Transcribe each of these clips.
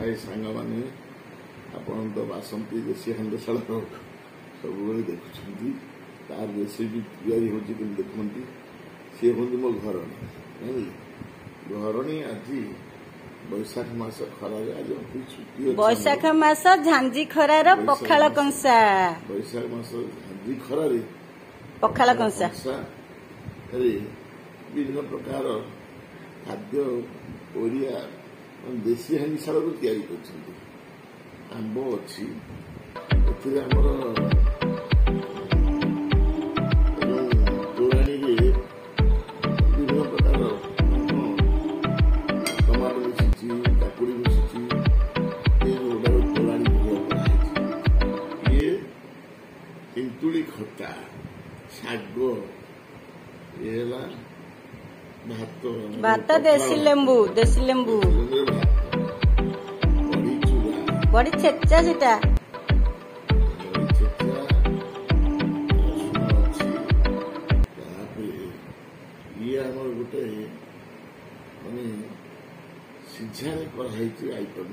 हाय सांग मैंने आपण तो बासंती देशी हांडशाला सब देखुं तार रेसिपी तैयारी होती देखते सी हूँ मो घरणी घरणी आज बैशाख मास खरा आज छुट्टी बैशाख मास झांजी खरार पखाल कंसा बैशाख मास झांजी खरारे पखाल कंसा विभिन्न प्रकार खाद्य ओरिया देशी हांडीशाल तैयारी कर आंब अच्छी आमर तोराणी विभिन्न प्रकार टमाटो मिशी काकुड़ी मिशी तोराणी ये तेंतुली खटा शाग ये भात देशी लेंबू बड़ी छेचा सेटा ये गोटे माने सिझारे कराई आइटम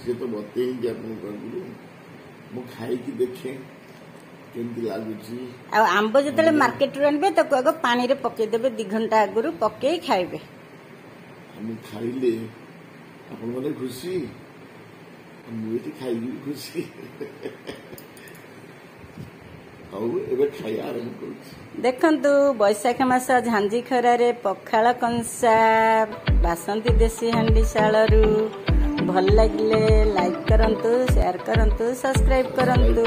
सी तो बते मु खाई देखे केमती लगुच आंब जो मार्केट आनबे तो आग पानी रे पकेदेबे 2 घंटा आगु पके खाइबे खाइले आपण माने खुशी मुझे खाई खुशी देखंतु बैशाख मास झांजी खरारे पखाल कंसा बासंती देशी हांडीशालरू भल लगिले लाइक करंतु शेयर करंतु सब्सक्राइब करंतु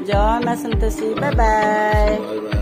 जय मां संतोषी बाय बाय।